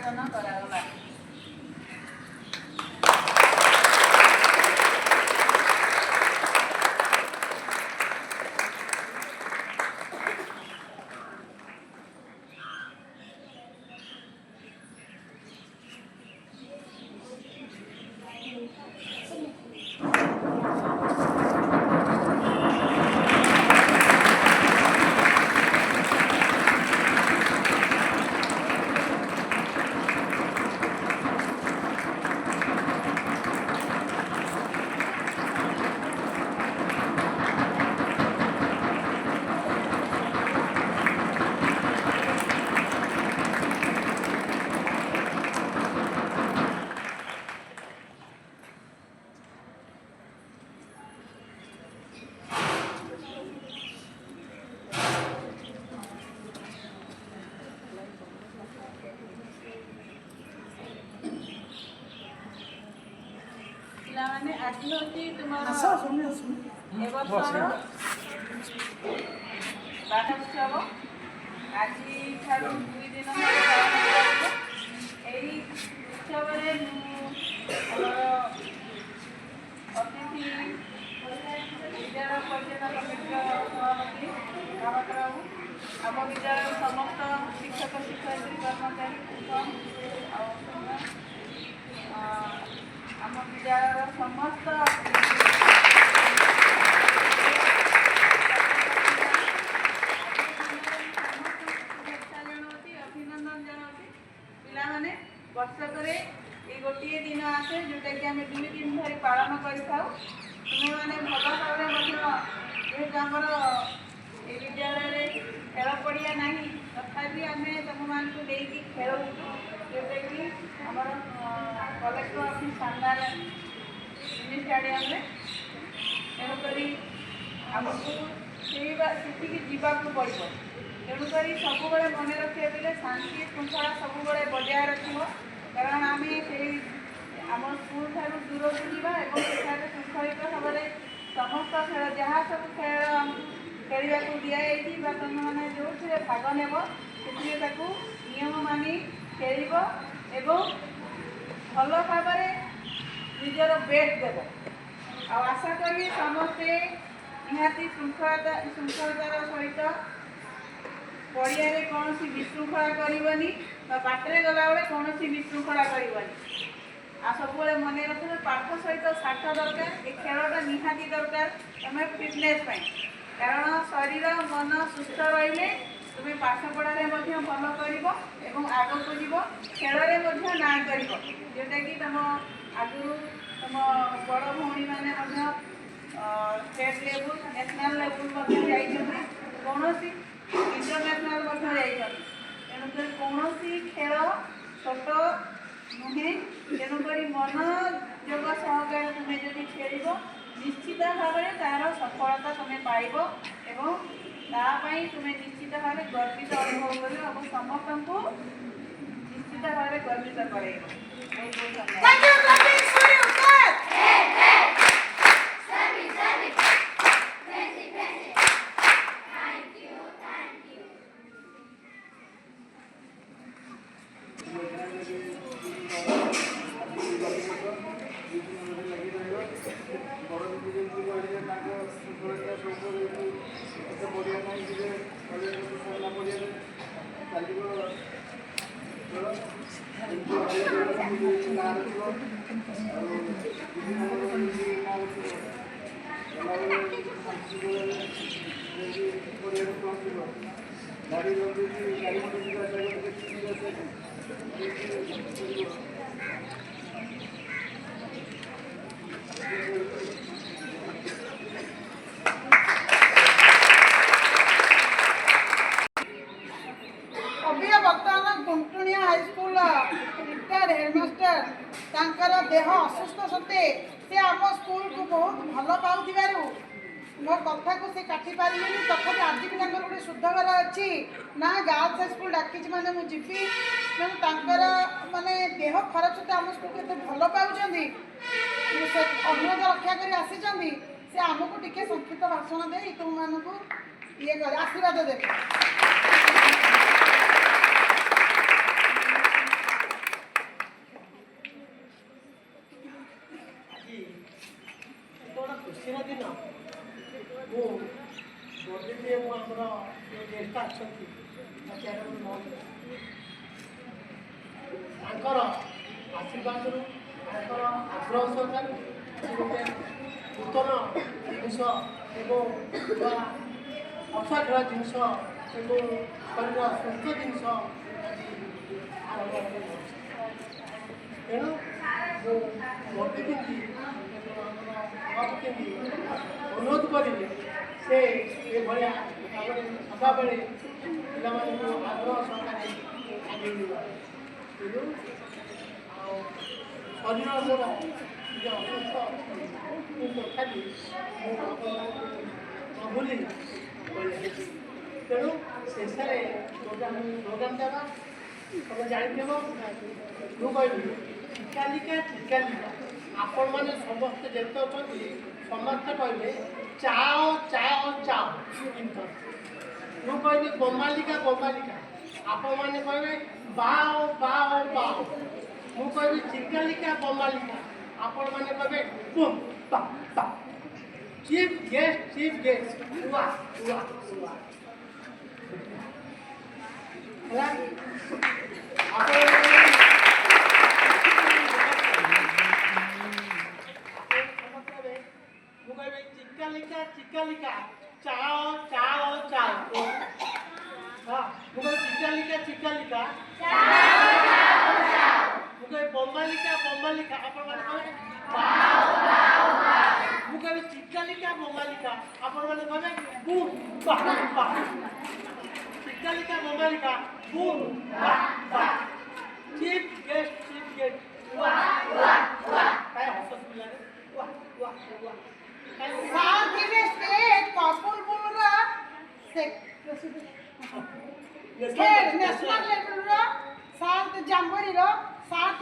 ଉଦ୍घाटन करागला। पिलाने आज हूँ तुम बाहोत्सव आज 2 दिन यही उत्सव अतिथि विद्यालय परिचालन कमिटर सभापति रावत बाबू आम विद्यालय समस्त शिक्षक शिक्षयित्री कर्मचारी आम विद्यालय समस्त अभिनंदन जनावती पिलाने वर्षक गोटे दिन आसे जोटा कि आम 2 दिन धरी पालन करें मैंने भल भाव आमर ये विद्यालय खेल पड़िया ना तथापि आम तुम मान खेल जोटा कि आमर कलेक्टर ऑफिस सामने मिनी स्टाडियम तेणुक आमको से जावाक पड़ो तेणुक सब मन रखिए बोले शांति श्रृंखला सब बजाय रखो कारण आम आम स्कूल ठार दूर को श्रृंखलित भाव में समस्त खेल जहाँ सब खेल खेलने को दिखाई तुम मैंने जो भाग नेब से नियम मानि खेल एवं भल भाव निजर बेस्ट देव आशा करी समस्ते निहाती श्रृंखलतार सहित पड़िया कौन विशृंखला करनी बाटर गला बेले कौन विशृंखला करनी आ सब मन रखिए पाठ सहित साठ दरकार ये खेलटा निहाती दरकार तुम फिटनेस कारण शरीर मन सुस्थ रही तुम्हें पाठ पढ़ारे भल कर आग को जीव खेल ना कर जोटा कि तुम आगु तुम बड़ भौणी मैंने स्टेट लेवल नेशनल लेवल जाइए कौन इंटरनेशनल तेणुक कौन खेल छोट नुहे तेणुक मनोयोग सहकार तुम्हें जब खेल निश्चित भाव में तार सफलता तुम्हें पाइब एवं तापाई तुम्हें निश्चित भाव गर्वित अनुभव कर समस्त को निश्चित भाव गर्वित कर बर्तमान गुंटुणिया हाईस्कूल रिटायर्ड हेडमास्टर तांकर देह असुस्थ सत्वे से आम स्कूल को बहुत भल पाऊ मो कथा को से काटी पारे तथा आज भी गोटे शुद्धगर अच्छी ना गर्ल्स स्कूल डाकी मैंने मुझे मैंने माने देह खराब सत्वे आम स्कूल को भल पाँच अनुरोध रक्षा कर आसी से आमको टिके संक्षिप्त भाषण दे तुम मानक ये आशीर्वाद देते। आशीर्वाद आग्रह सहकार गोटे नूतन जिनस असाढ़ जिनस सुस्थ जिनस आरंभ तेणु मोदी केमी सभापति अनुरोध करेंगे से ये भाया सदा बेले पिला आग्रह सहकार आगे तेणु शरीर मोर असुस्थ तथापि न भूली तेणु शेष स्लोगान देवा तुम जानव मु कहली टिकालिका टिकालिका आपण मैंने समस्त जिते अच्छा समस्ते कहले चाओ चाओ चाओ मु कहली गोमालिका गोमालिका आपण मैंने कहले बाओ बाओ बाओ मु कहली चिकालिका गोमालिका आपण मैंने कहले बुम बा बा चीफ गेस्ट वाह वाह वाह चिकालिका चिकालिका चाओ चाओ चाओ हाँ मुझे चिकालिका चिकालिका मुझे बम्बालिका बम्बालिका आपण माने मुझे चिकालिका बम्बालिका आपण माने कहबे बूम बा बा चिकालिका बम्बालिका बूम बा बा चीफ गेस्ट वाह वाह वाह काय हसत मिला रे वाह वाह वाह साउथ स्टेट कॉपर बोलरा से नेशनल लेवल रो साउथ जम्बोरी रो साउथ